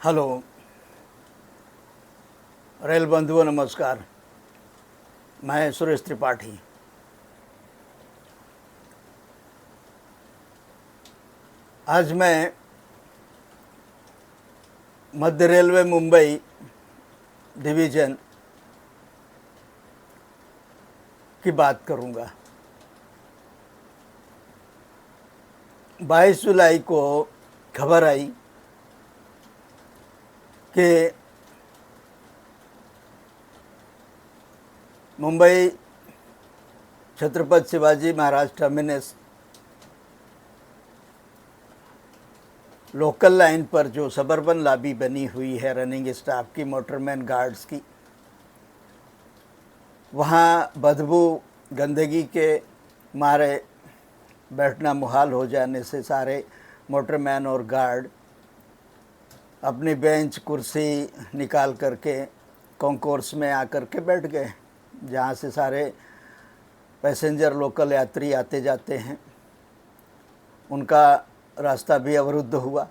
Hello rail बंधुओं, नमस्कार। मैं सुरेश त्रिपाठी। आज मैं मध्य रेलवे मुंबई डिवीज़न की बात करूंगा। 22 जुलाई को खबर आई कि Mumbai Chhatrapati Shivaji Maharaj terminus local line पर जो सबर्बन लॉबी बनी हुई है रनिंग स्टाफ की, मोटरमैन गार्ड्स की, वहाँ बदबू गंदगी के मारे बैठना मुहाल हो जाने से सारे मोटरमैन और गार्ड अपनी बेंच कुर्सी निकाल करके कॉन्कोर्स में आकर के बैठ गए, जहाँ से सारे पैसेंजर लोकल यात्री आते जाते हैं। उनका रास्ता भी अवरुद्ध हुआ।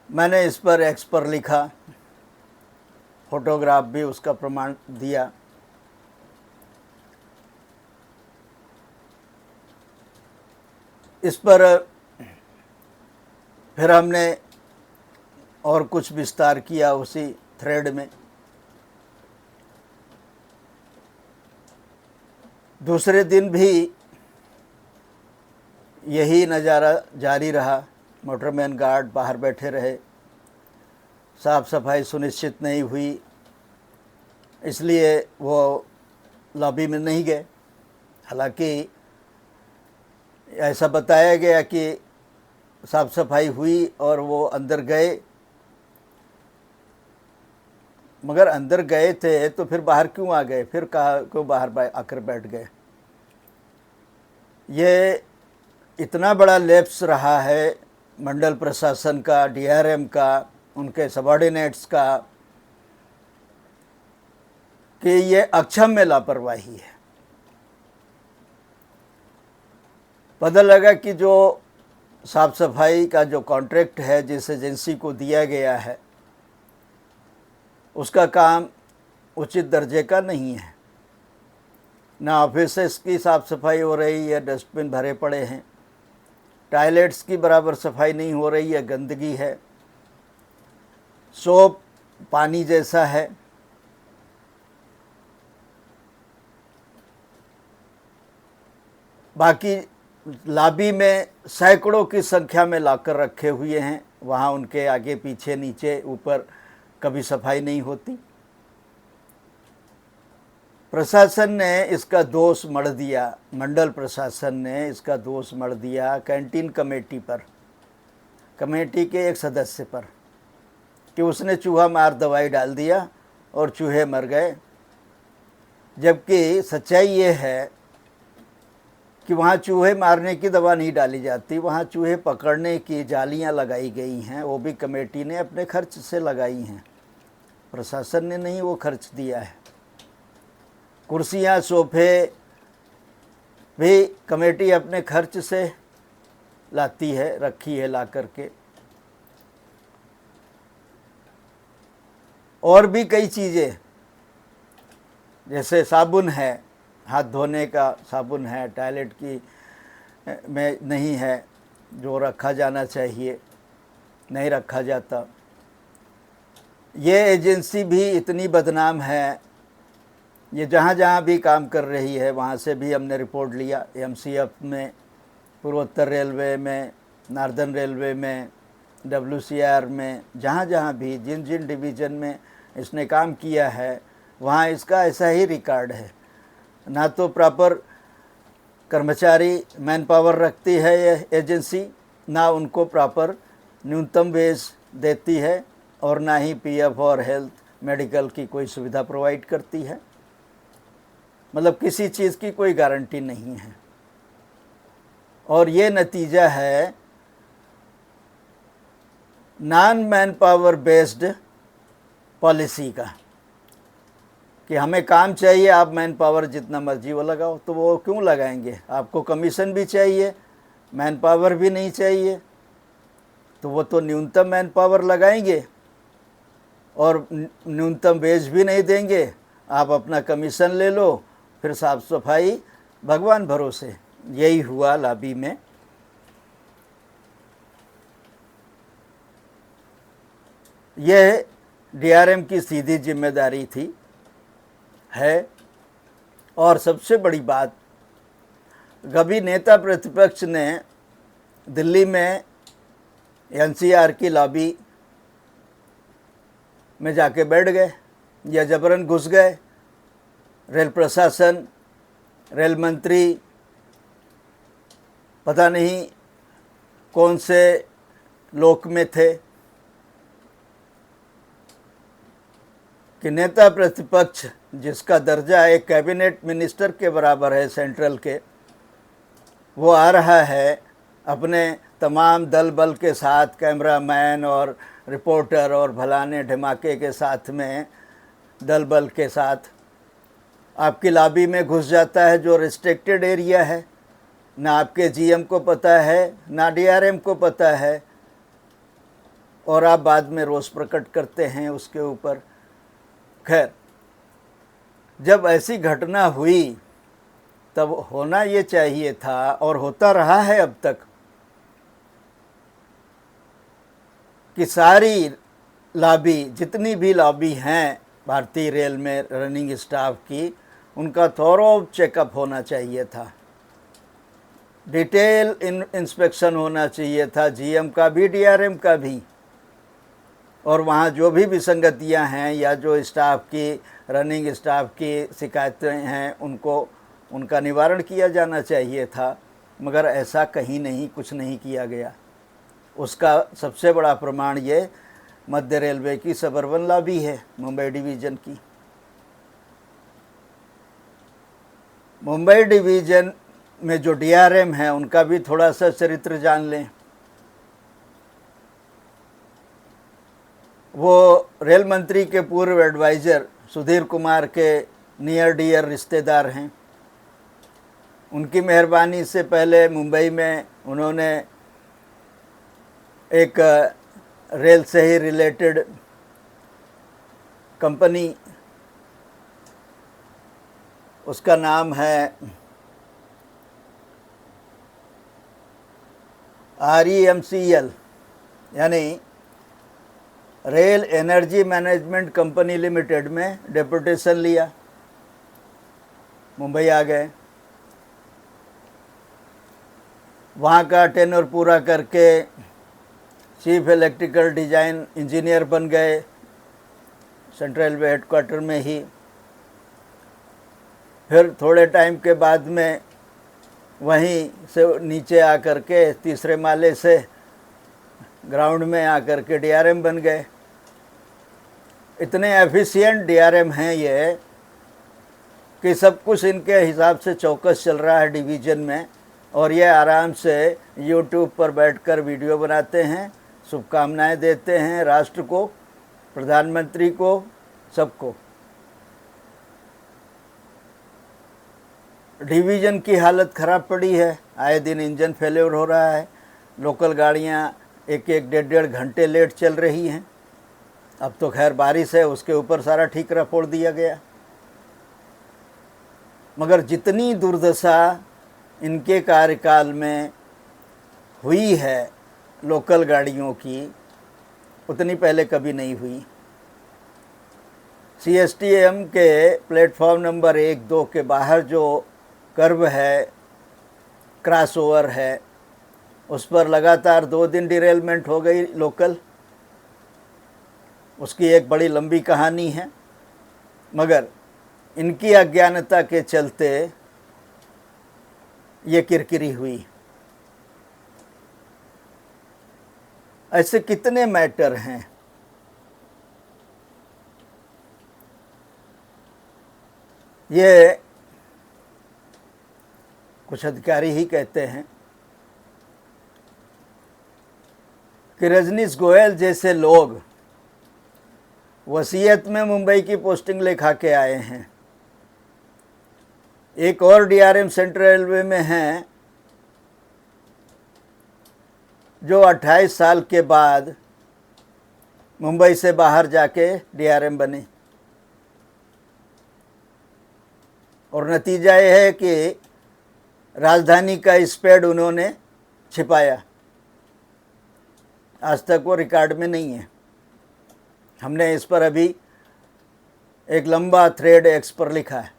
मैंने इस पर एक्स पर लिखा, फोटोग्राफ भी उसका प्रमाण दिया। इस पर फिर हमने और कुछ विस्तार किया उसी थ्रेड में। दूसरे दिन भी यही नज़ारा जारी रहा। मोटरमैन गार्ड बाहर बैठे रहे, साफ सफाई सुनिश्चित नहीं हुई, इसलिए वो लॉबी में नहीं गए। हालांकि ऐसा बताया गया कि साफ सफाई हुई और वो अंदर गए, मगर अंदर गए थे तो फिर बाहर क्यों आ गए? फिर कहा क्यों बाहर आकर बैठ गए? ये इतना बड़ा लैप्स रहा है मंडल प्रशासन का, डीआरएम का, उनके सबॉर्डिनेट्स का, कि ये अक्षम्य लापरवाही है। पता लगा कि जो साफ सफाई का जो कॉन्ट्रैक्ट है जिस एजेंसी को दिया गया है, उसका काम उचित दर्जे का नहीं है। ना ऑफिसेस की साफ़ सफाई हो रही है, डस्टबिन भरे पड़े हैं। टॉयलेट्स की बराबर सफाई नहीं हो रही है, गंदगी है। सोप पानी जैसा है। बाकी लॉबी में सैकड़ों की संख्या में लाकर रखे हुए हैं, वहाँ उनके आगे पीछे नीचे ऊपर कभी सफाई नहीं होती। प्रशासन ने इसका दोष मढ़ दिया, मंडल प्रशासन ने इसका दोष मढ़ दिया कैंटीन कमेटी पर, कमेटी के एक सदस्य पर, कि उसने चूहा मार दवाई डाल दिया और चूहे मर गए। जबकि सच्चाई ये है कि वहाँ चूहे मारने की दवा नहीं डाली जाती, वहाँ चूहे पकड़ने की जालियाँ लगाई गई हैं, वो भी कमेटी ने अपने खर्च से लगाई हैं, प्रशासन ने नहीं वो खर्च दिया है। कुर्सियाँ सोफे भी कमेटी अपने खर्च से लाती है, रखी है ला करके। और भी कई चीज़ें, जैसे साबुन है, हाथ धोने का साबुन है, टॉयलेट की में नहीं है, जो रखा जाना चाहिए नहीं रखा जाता। ये एजेंसी भी इतनी बदनाम है, ये जहाँ जहाँ भी काम कर रही है वहाँ से भी हमने रिपोर्ट लिया। एमसीएफ में, पूर्वोत्तर रेलवे में, नार्दर्न रेलवे में, डब्ल्यूसीआर में, जहाँ जहाँ भी जिन जिन डिवीज़न में इसने काम किया है वहाँ इसका ऐसा ही रिकॉर्ड है। ना तो प्रॉपर कर्मचारी मैन पावर रखती है ये एजेंसी, ना उनको प्रॉपर न्यूनतम वेज देती है, और ना ही पीएफ और हेल्थ मेडिकल की कोई सुविधा प्रोवाइड करती है। मतलब किसी चीज़ की कोई गारंटी नहीं है। और ये नतीजा है non man power based policy का, कि हमें काम चाहिए, आप मैन पावर जितना मर्जी वो लगाओ। तो वो क्यों लगाएंगे? आपको कमीशन भी चाहिए मैन पावर भी नहीं चाहिए, तो वो तो न्यूनतम मैन पावर लगाएंगे और न्यूनतम वेज भी नहीं देंगे। आप अपना कमीशन ले लो, फिर साफ सफाई भगवान भरोसे। यही हुआ लॉबी में। यह डीआरएम की सीधी जिम्मेदारी थी, है। और सबसे बड़ी बात, कभी नेता प्रतिपक्ष ने दिल्ली में एनसीआर की लॉबी में जाके बैठ गए या जबरन घुस गए। रेल प्रशासन, रेल मंत्री, पता नहीं कौन से लोक में थे कि नेता प्रतिपक्ष, जिसका दर्जा एक कैबिनेट मिनिस्टर के बराबर है सेंट्रल के, वो आ रहा है अपने तमाम दल बल के साथ, कैमरामैन और रिपोर्टर और भलाने ढमाके के साथ में, दल बल के साथ आपकी लॉबी में घुस जाता है, जो रिस्ट्रिक्टेड एरिया है। ना आपके जीएम को पता है, ना डीआरएम को पता है, और आप बाद में रोष प्रकट करते हैं उसके ऊपर। खैर, जब ऐसी घटना हुई तब होना ये चाहिए था, और होता रहा है अब तक, कि सारी लॉबी, जितनी भी लॉबी हैं भारतीय रेल में रनिंग स्टाफ की, उनका थॉरो चेकअप होना चाहिए था, डिटेल इंस्पेक्शन होना चाहिए था, जीएम का भी, डीआरएम का भी। और वहाँ जो भी विसंगतियाँ हैं या जो स्टाफ की, रनिंग स्टाफ की शिकायतें हैं, उनका निवारण किया जाना चाहिए था। मगर ऐसा कहीं नहीं, कुछ नहीं किया गया। उसका सबसे बड़ा प्रमाण ये मध्य रेलवे की सबर्बन लॉबी है, मुंबई डिवीज़न की। मुंबई डिवीज़न में जो डीआरएम है, उनका भी थोड़ा सा चरित्र जान लें। वो रेल मंत्री के पूर्व एडवाइज़र सुधीर कुमार के नियर डियर रिश्तेदार हैं। उनकी मेहरबानी से पहले मुंबई में उन्होंने एक रेल से ही रिलेटेड कंपनी, उसका नाम है REMCL, यानी rail energy management company limited में डेपुटेशन लिया, मुंबई आ गए। वहाँ का टेन्योर पूरा करके चीफ इलेक्ट्रिकल डिज़ाइन इंजीनियर बन गए सेंट्रल रेलवे हेडक्वार्टर में ही। फिर थोड़े टाइम के बाद में वहीं से नीचे आकर के तीसरे माले से ग्राउंड में आकर के डीआरएम बन गए। इतने एफिशिएंट डीआरएम हैं ये कि सब कुछ इनके हिसाब से चौकस चल रहा है डिवीज़न में, और ये आराम से यूट्यूब पर बैठकर वीडियो बनाते हैं, शुभकामनाएं देते हैं राष्ट्र को, प्रधानमंत्री को, सबको। डिवीज़न की हालत ख़राब पड़ी है, आए दिन इंजन फेलियर हो रहा है, लोकल गाड़ियाँ एक एक डेढ़ घंटे लेट चल रही हैं। अब तो खैर बारिश है, उसके ऊपर सारा ठीकरा फोड़ दिया गया। मगर जितनी दुर्दशा इनके कार्यकाल में हुई है लोकल गाड़ियों की, उतनी पहले कभी नहीं हुई। CSTM के प्लेटफॉर्म नंबर 1-2 के बाहर जो कर्व है, क्रॉस ओवर है, उस पर लगातार 2 दिन डिरेलमेंट हो गई लोकल। उसकी एक बड़ी लंबी कहानी है, मगर इनकी अज्ञानता के चलते ये किरकिरी हुई। ऐसे कितने मैटर हैं। ये कुछ अधिकारी ही कहते हैं कि रजनीश गोयल जैसे लोग वसीयत में मुंबई की पोस्टिंग लिखा के आए हैं। एक और डीआरएम सेंट्रल रेलवे में हैं, जो 28 साल के बाद मुंबई से बाहर जाके डीआरएम बने, और नतीजा यह है कि राजधानी का स्पेड उन्होंने छिपाया। आज तक वो रिकॉर्ड में नहीं है। हमने इस पर अभी एक लंबा थ्रेड एक्स पर लिखा है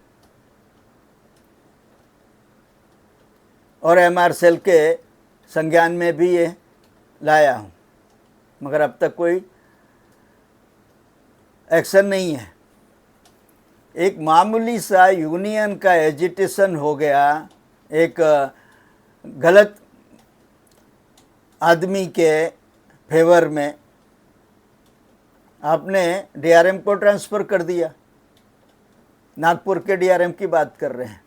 और एमआर सेल के संज्ञान में भी ये लाया हूँ, मगर अब तक कोई एक्शन नहीं है। एक मामूली सा यूनियन का एजिटेशन हो गया एक गलत आदमी के फेवर में, आपने डीआरएम को ट्रांसफ़र कर दिया। नागपुर के डीआरएम की बात कर रहे हैं।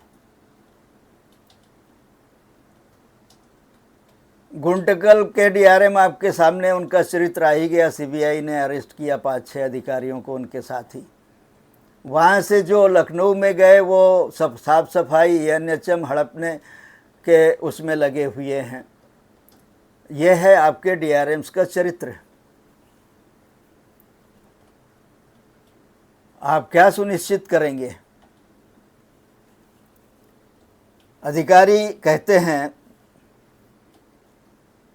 गुंटकल के डीआरएम आपके सामने, उनका चरित्र आ ही गया। सीबीआई ने अरेस्ट किया 5-6 अधिकारियों को उनके साथ ही। वहाँ से जो लखनऊ में गए वो सब साफ सफाई एनएचएम हड़पने के उसमें लगे हुए हैं। यह है आपके डीआरएम्स का चरित्र। आप क्या सुनिश्चित करेंगे? अधिकारी कहते हैं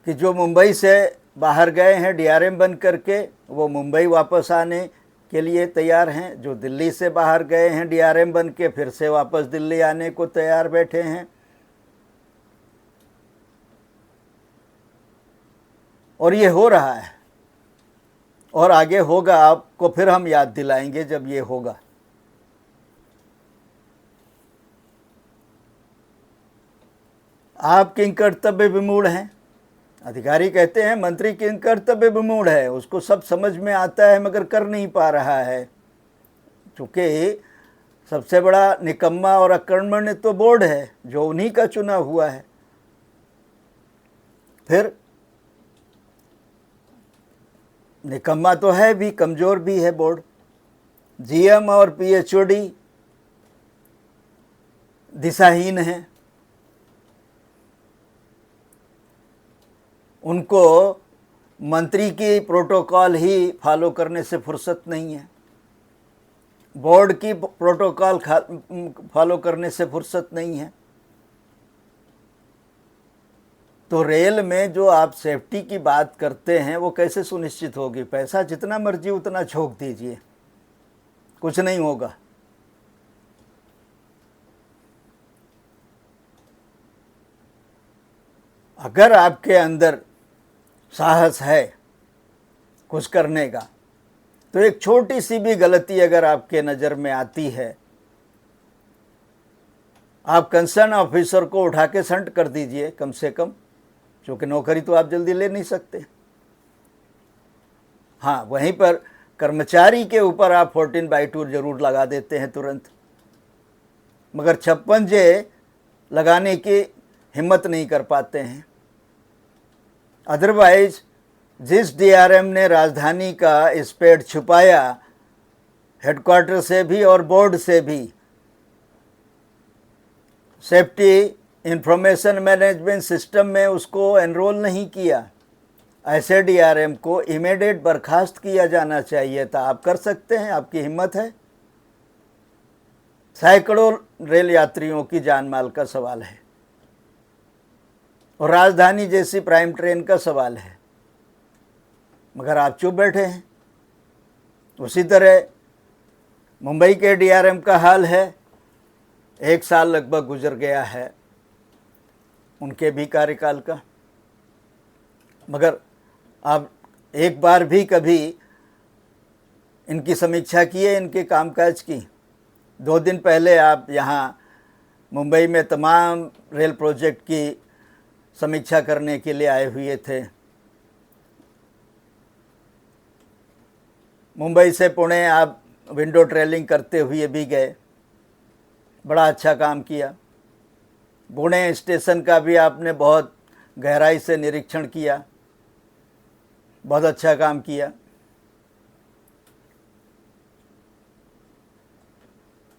कि जो मुंबई से बाहर गए हैं डीआरएम बन करके, वो मुंबई वापस आने के लिए तैयार हैं। जो दिल्ली से बाहर गए हैं डीआरएम बन के, फिर से वापस दिल्ली आने को तैयार बैठे हैं। और ये हो रहा है और आगे होगा। आपको फिर हम याद दिलाएंगे जब ये होगा। आप किन कर्तव्य विमूढ़ हैं? अधिकारी कहते हैं मंत्री किन कर्तव्य विमूढ़ है। उसको सब समझ में आता है मगर कर नहीं पा रहा है, क्योंकि सबसे बड़ा निकम्मा और अकर्मण्य तो बोर्ड है जो उन्हीं का चुना हुआ है। फिर निकम्मा तो है भी, कमज़ोर भी है बोर्ड। जीएम और पीएचओडी दिशाहीन हैं। उनको मंत्री की प्रोटोकॉल ही फॉलो करने से फुर्सत नहीं है, बोर्ड की प्रोटोकॉल फॉलो करने से फुर्सत नहीं है। तो रेल में जो आप सेफ्टी की बात करते हैं वो कैसे सुनिश्चित होगी? पैसा जितना मर्जी उतना झोंक दीजिए, कुछ नहीं होगा। अगर आपके अंदर साहस है कुछ करने का, तो एक छोटी सी भी गलती अगर आपके नज़र में आती है, आप कंसर्न ऑफिसर को उठा के संट कर दीजिए कम से कम, क्योंकि नौकरी तो आप जल्दी ले नहीं सकते। हाँ, वहीं पर कर्मचारी के ऊपर आप 14/2 जरूर लगा देते हैं तुरंत, मगर 56J लगाने की हिम्मत नहीं कर पाते हैं। अदरवाइज जिस डीआरएम ने राजधानी का स्पेड छुपाया, हेडक्वार्टर से भी और बोर्ड से भी, सेफ्टी इंफॉर्मेशन मैनेजमेंट सिस्टम में उसको एनरोल नहीं किया, ऐसे डीआरएम को इमीडिएट बर्खास्त किया जाना चाहिए था। आप कर सकते हैं, आपकी हिम्मत है। सैकड़ों रेल यात्रियों की जान माल का सवाल है और राजधानी जैसी प्राइम ट्रेन का सवाल है, मगर आप चुप बैठे हैं। उसी तरह मुंबई के डीआरएम का हाल है। 1 साल लगभग गुजर गया है उनके भी कार्यकाल का, मगर आप एक बार भी कभी इनकी समीक्षा किए, इनके कामकाज की? 2 दिन पहले आप यहाँ मुंबई में तमाम रेल प्रोजेक्ट की समीक्षा करने के लिए आए हुए थे। मुंबई से पुणे आप विंडो ट्रेलिंग करते हुए भी गए, बड़ा अच्छा काम किया। पुणे स्टेशन का भी आपने बहुत गहराई से निरीक्षण किया, बहुत अच्छा काम किया।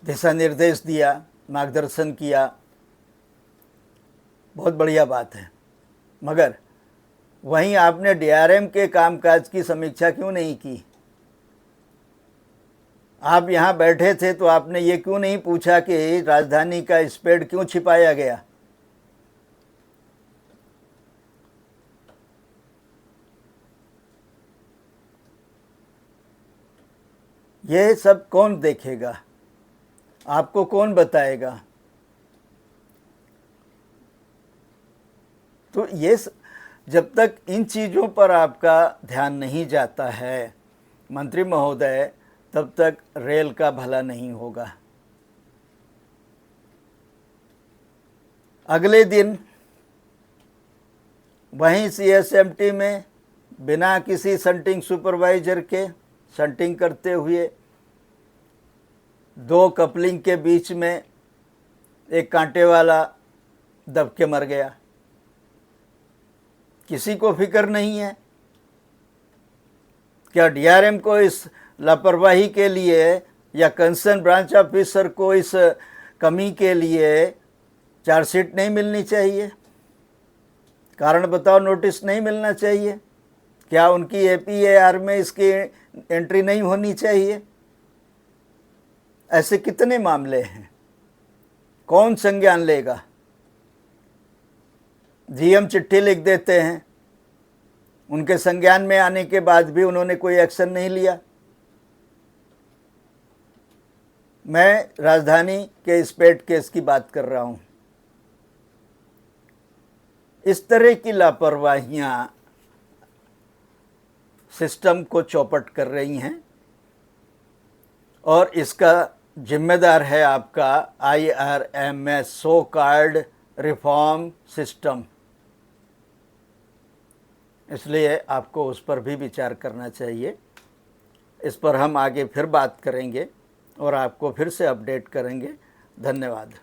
दिशा निर्देश दिया, मार्गदर्शन किया, बहुत बढ़िया बात है। मगर वहीं आपने डीआरएम के कामकाज की समीक्षा क्यों नहीं की? आप यहाँ बैठे थे तो आपने ये क्यों नहीं पूछा कि राजधानी का स्पेड क्यों छिपाया गया? ये सब कौन देखेगा? आपको कौन बताएगा? तो ये जब तक इन चीज़ों पर आपका ध्यान नहीं जाता है मंत्री महोदय, तब तक रेल का भला नहीं होगा। अगले दिन वहीं सीएसएमटी में बिना किसी शंटिंग सुपरवाइजर के शंटिंग करते हुए 2 कपलिंग के बीच में एक कांटे वाला दब के मर गया। किसी को फिक्र नहीं है। क्या डीआरएम को इस लापरवाही के लिए या कंसर्न ब्रांच ऑफिसर को इस कमी के लिए चार्जशीट नहीं मिलनी चाहिए? कारण बताओ नोटिस नहीं मिलना चाहिए? क्या उनकी एपीएआर में इसकी एंट्री नहीं होनी चाहिए? ऐसे कितने मामले हैं, कौन संज्ञान लेगा? जीएम चिट्ठी लिख देते हैं, उनके संज्ञान में आने के बाद भी उन्होंने कोई एक्शन नहीं लिया। मैं राजधानी के स्पेड केस की बात कर रहा हूं। इस तरह की लापरवाहियां सिस्टम को चौपट कर रही हैं और इसका जिम्मेदार है आपका IRMS, so called reform system. इसलिए आपको उस पर भी विचार करना चाहिए। इस पर हम आगे फिर बात करेंगे और आपको फिर से अपडेट करेंगे। धन्यवाद।